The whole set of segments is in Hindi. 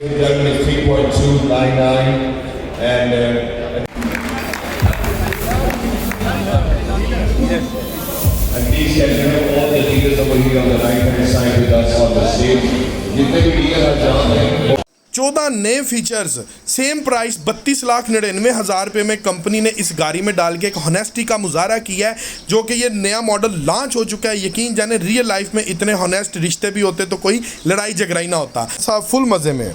Done with 3.299 and please can you have all the dealers over here on the right hand side with us on the stage. जितने भी डीलर हैं जहाँ हैं 14 नए फीचर्स, सेम प्राइस 32,99,000 रुपये में कंपनी ने इस गाड़ी में डाल के एक हॉनेस्टी का मुजाहरा किया है, जो कि ये नया मॉडल लॉन्च हो चुका है। यकीन जाने रियल लाइफ में इतने हॉनेस्ट रिश्ते भी होते तो कोई लड़ाई झगड़ा ही ना होता। सब फुल मज़े में।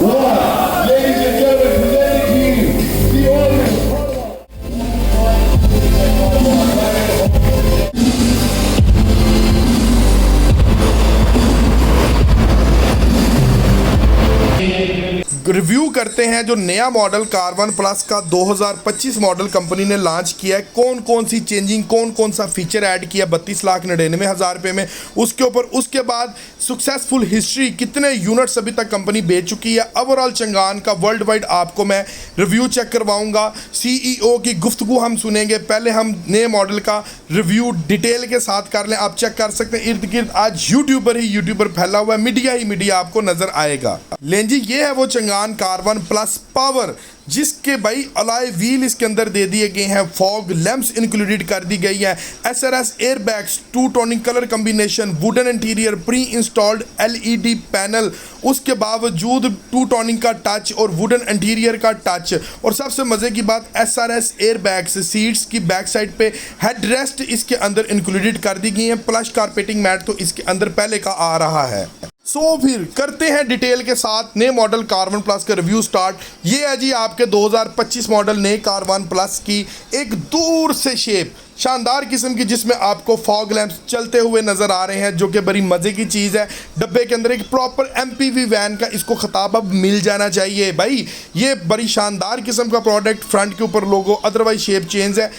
रिव्यू करते हैं जो नया मॉडल कार1 प्लस का 2025 मॉडल कंपनी ने लॉन्च किया है। कौन कौन सी चेंजिंग, कौन कौन सा फीचर ऐड किया 32,99,000 रुपये में, उसके ऊपर उसके बाद सक्सेसफुल हिस्ट्री, कितने यूनिट्स अभी तक कंपनी बेच चुकी है। ओवरऑल चंगान का वर्ल्ड वाइड आपको मैं रिव्यू चेक करवाऊंगा। CEO की गुफ्तगू हम सुनेंगे। पहले हम नए मॉडल का रिव्यू डिटेल के साथ कर लें। आप चेक कर सकते हैं इर्द गिर्द आज यूट्यूबर फैला हुआ है, मीडिया ही मीडिया आपको नजर आएगा। लें जी, ये है वो चंगान कार1 प्लस पावर, जिसके भाई अलॉय व्हील इसके अंदर दे दिए गए हैं, फॉग लैंप्स इंक्लूडेड कर दी गई है, SRS airbags, 2 toning colour combination, wooden interior, pre installed LED panel, उसके बावजूद 2 टोनिंग का टच और वुडन इंटीरियर का टच। और सबसे मज़े की बात, SRS एयरबैग्स, सीट्स की बैक साइड पे हेडरेस्ट इसके अंदर इंक्लूडेड कर दी गई है। प्लस कारपेटिंग मैट तो इसके अंदर पहले का आ रहा है। फिर करते हैं डिटेल के साथ नए मॉडल कार1 प्लस का रिव्यू स्टार्ट। ये है जी आपके 2025 मॉडल नए कार1 प्लस की एक दूर से शेप, शानदार किस्म की, जिसमें आपको फॉग लैंप्स चलते हुए नज़र आ रहे हैं, जो कि बड़ी मज़े की चीज़ है। डब्बे के अंदर एक प्रॉपर MPV वैन का इसको खिताब अब मिल जाना चाहिए भाई। ये बड़ी शानदार किस्म का प्रोडक्ट, फ्रंट के ऊपर लोगो, अदरवाइज शेप चेंज है,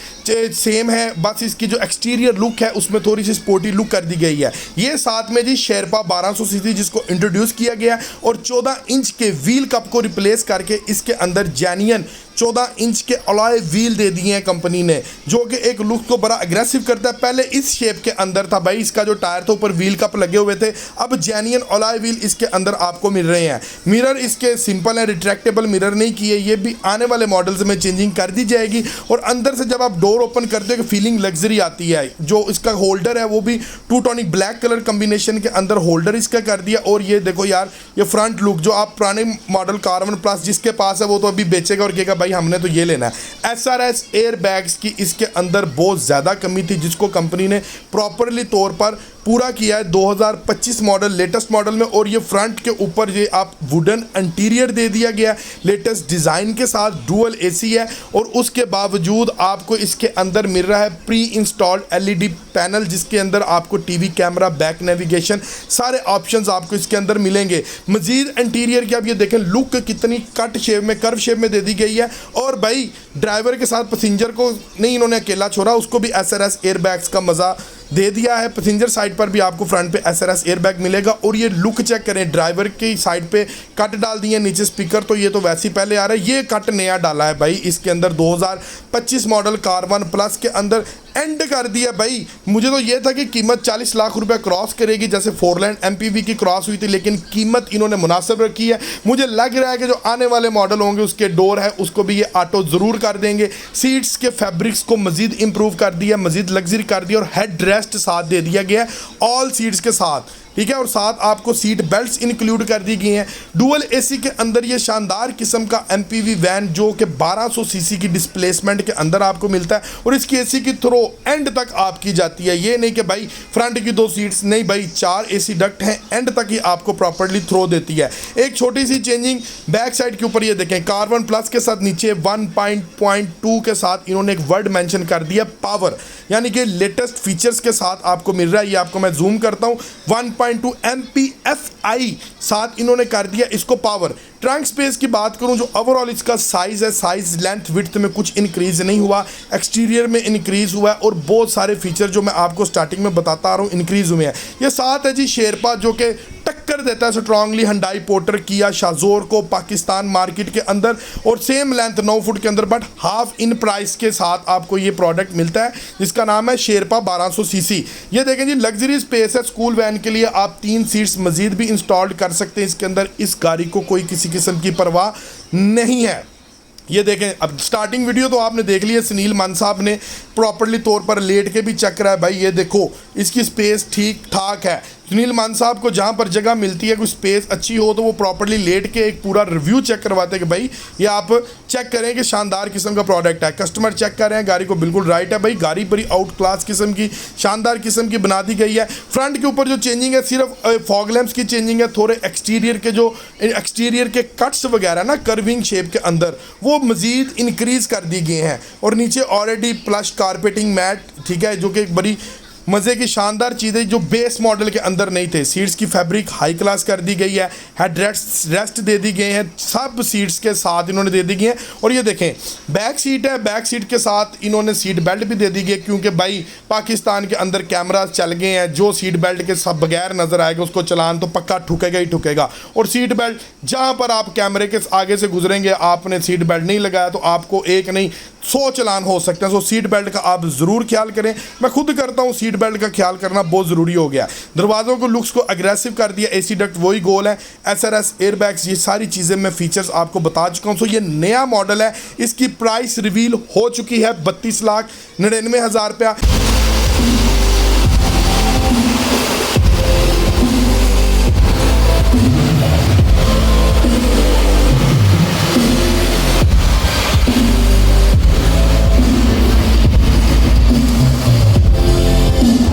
सेम है, बस इसकी जो एक्सटीरियर लुक है उसमें थोड़ी सी स्पोर्टी लुक कर दी गई है। ये साथ में जी शेरपा 1200 सीसी जिसको इंट्रोड्यूस किया गया और 14 इंच के व्हील कप को रिप्लेस करके इसके अंदर जेन्युइन 14 इंच के अलॉय व्हील दे दिए हैं कंपनी ने, जो कि एक लुक को बड़ा अग्रेसिव करता है। पहले इस शेप के अंदर था भाई, इसका जो टायर था ऊपर व्हील कप लगे हुए थे, अब जेन्युइन अलॉय व्हील इसके अंदर आपको मिल रहे हैं। मिरर इसके सिंपल है, रिट्रैक्टेबल मिरर नहीं किए, ये भी आने वाले मॉडल्स में चेंजिंग कर दी जाएगी। और अंदर से जब आप डोर ओपन करते हो फीलिंग लग्जरी आती है। जो इसका होल्डर है वो भी 2 टोनिक ब्लैक कलर कम्बिनेशन के अंदर होल्डर इसका कर दिया। और ये देखो यार, ये फ्रंट लुक जो आप पुराने मॉडल कार1 प्लस जिसके पास है वो तो अभी बेचेगा और कहेगा भाई हमने तो ये लेना है। SRS एयरबैग्स की इसके अंदर बहुत ज़्यादा कमी थी, जिसको कंपनी ने प्रॉपरली तौर पर पूरा किया है 2025 मॉडल लेटेस्ट मॉडल में। और ये फ्रंट के ऊपर ये आप वुडन इंटीरियर दे दिया गया लेटेस्ट डिज़ाइन के साथ, डुअल AC है। और उसके बावजूद आपको इसके अंदर मिल रहा है प्री इंस्टॉल्ड LED पैनल, जिसके अंदर आपको TV कैमरा, बैक नेविगेशन, सारे ऑप्शंस आपको इसके अंदर मिलेंगे। मजीद इंटीरियर की आप ये देखें लुक कितनी कट शेप में, कर्व शेप में दे दी गई है। और भाई ड्राइवर के साथ पैसेंजर को नहीं इन्होंने अकेला छोड़ा, उसको भी SRS एयरबैग्स का मज़ा दे दिया है। पैसेंजर साइड पर भी आपको फ्रंट पे SRS एयरबैग मिलेगा। और ये लुक चेक करें, ड्राइवर की साइड पे कट डाल दिए, नीचे स्पीकर तो ये तो वैसे ही पहले आ रहा है, ये कट नया डाला है भाई इसके अंदर। 2025 मॉडल कार1 प्लस के अंदर एंड कर दिया भाई। मुझे तो ये था कि कीमत 40 लाख रुपए क्रॉस करेगी, जैसे 4 लाइन MPV की क्रॉस हुई थी, लेकिन कीमत इन्होंने मुनासिब रखी है। मुझे लग रहा है कि जो आने वाले मॉडल होंगे उसके डोर है उसको भी ये ऑटो ज़रूर कर देंगे। सीट्स के फैब्रिक्स को मज़ीद इंप्रूव कर दिया, मज़ीद लग्जरी कर दिया और हेड रेस्ट साथ दे दिया गया ऑल सीट्स के साथ, ठीक है। और साथ आपको सीट बेल्ट्स इंक्लूड कर दी गई हैं। डुअल AC के अंदर ये शानदार किस्म का MPV वैन, जो कि 1200 सीसी की डिस्प्लेसमेंट के अंदर आपको मिलता है। और इसकी AC की थ्रो एंड तक आपकी जाती है, ये नहीं कि भाई फ्रंट की 2 सीट्स नहीं, भाई 4 AC डक्ट हैं, एंड तक ही आपको प्रॉपर्ली थ्रो देती है। एक छोटी सी चेंजिंग बैक साइड के ऊपर, ये देखें कार1 प्लस के साथ नीचे 1.2 के साथ इन्होंने एक वर्ड मेंशन कर दिया, पावर, यानी कि लेटेस्ट फीचर्स के साथ आपको मिल रहा है। ये आपको मैं जूम करता हूँ, 1.2 MPFI साथ इन्होंने कर दिया इसको पावर। ट्रंक स्पेस की बात करूं, जो ओवरऑल इसका साइज़ है, साइज़ लेंथ विड्थ में कुछ इंक्रीज़ नहीं हुआ, एक्सटीरियर में इंक्रीज़ हुआ है। और बहुत सारे फीचर जो मैं आपको स्टार्टिंग में बताता आ रहा हूँ इंक्रीज़ हुए हैं। ये साथ है जी शेरपा, जो कि टक्कर टक्कर देता है स्ट्रांगली Hyundai पोर्टर, किया शाजोर को पाकिस्तान मार्केट के अंदर, और सेम लेंथ 9 फुट के अंदर बट हाफ इन प्राइस के साथ आपको ये प्रोडक्ट मिलता है जिसका नाम है शेरपा 1200 सीसी। ये देखें जी, लग्जरी स्पेस है, स्कूल वैन के लिए आप 3 सीट्स मजीद भी इंस्टॉल कर सकते हैं इसके अंदर। इस गाड़ी को कोई किसी किस्म की परवाह नहीं है। ये देखें, अब स्टार्टिंग वीडियो तो आपने देख ली है, सुनील मान साहब ने प्रॉपर्ली तौर पर लेट के भी चेक करा है। भाई ये देखो, इसकी स्पेस ठीक ठाक है। सुनील मान साहब को जहाँ पर जगह मिलती है, कोई स्पेस अच्छी हो तो वो प्रॉपर्ली लेट के एक पूरा रिव्यू चेक करवाते हैं कि भाई ये आप चेक करें कि शानदार किस्म का प्रोडक्ट है। कस्टमर चेक कर रहे हैं, गाड़ी को बिल्कुल राइट है। भाई गाड़ी बड़ी आउट क्लास किस्म की, शानदार किस्म की बना दी गई है। फ्रंट के ऊपर जो चेंजिंग है सिर्फ फॉग लैंप्स की चेंजिंग है, थोड़े एक्सटीरियर के कट्स वगैरह ना कर्विंग शेप के अंदर वो मज़ीद इंक्रीज़ कर दी गए हैं। और नीचे ऑलरेडी प्लस कारपेटिंग मैट, ठीक है, जो कि एक बड़ी मज़े की शानदार चीज़ है जो बेस मॉडल के अंदर नहीं थे। सीट्स की फैब्रिक हाई क्लास कर दी गई है, हेड रेस्ट दे दी गए हैं, सब सीट्स के साथ इन्होंने दे दी गई हैं। और ये देखें, बैक सीट है, बैक सीट के साथ इन्होंने सीट बेल्ट भी दे दी गई है, क्योंकि भाई पाकिस्तान के अंदर कैमरा चल गए हैं, जो सीट बेल्ट के सब बगैर नज़र आएगा उसको चलान तो पक्का ठुकेगा ही ठुकेगा। और सीट बेल्ट जहाँ पर आप कैमरे के आगे से गुजरेंगे, आपने सीट बेल्ट नहीं लगाया तो आपको एक नहीं 100 चलान हो सकते हैं। सो सीट बेल्ट का आप ज़रूर ख्याल करें। मैं खुद करता हूँ, सीट बेल्ट का ख्याल करना बहुत ज़रूरी हो गया। दरवाज़ों को लुक्स को अग्रेसिव कर दिया, एसी डक्ट वही गोल है, SRS एयरबैग्स, ये सारी चीज़ें मैं फीचर्स आपको बता चुका हूँ। सो ये नया मॉडल है, इसकी प्राइस रिवील हो चुकी है 32,99,000 रुपया।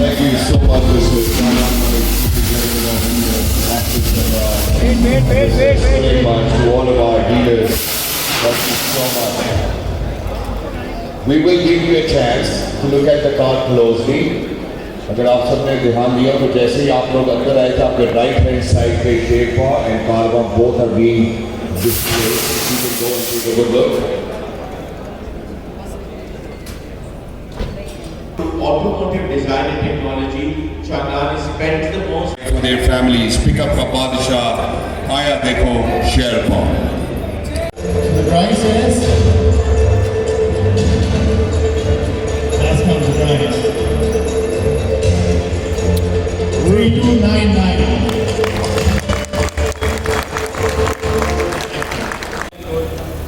Thank you so much, Mr. Very much to all of our dealers. Thank you so much. We will give you a chance to look at the car closely. अगर आप सबने ध्यान दिया तो जैसे ही आप लोग अंदर आए थे, आपके राइट हैंड साइड पे Sherpa and caravan both are being displayed. You can go and take a good look. Automotive design and technology, Chandan spent the most For their families, pick up a Padshah, Aya Dekho, Sherpa. The price is that's not the price. 3299.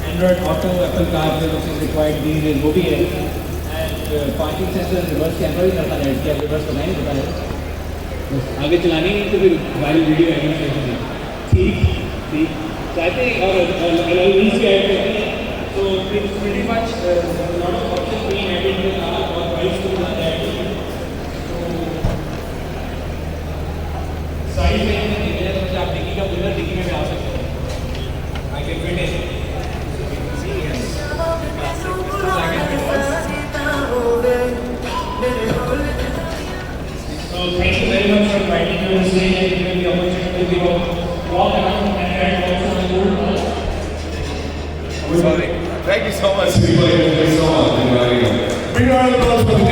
Android Auto, Apple CarPlay, which is required these days, वो भी है। And parking sensor, reverse camera भी करता है, क्या रिवर्स पता नहीं पता है। बस आगे चलानी नहीं तो फिर वायरल वीडियो आएगी ना कैसे। ठीक चाहते हैं और अलग भी ऐड करते हैं, तो pretty much lot of options being added in the car और price को भी ऐड करते हैं। तो साइज में आप डिक्की का बुलर डिक्की में भी आ सकते हैं। I can fit it. So thank you very much for inviting me on stage and giving me the opportunity to walk around and also the world. Sorry. Thank you so much. Thank you so much. Bring a round of applause for the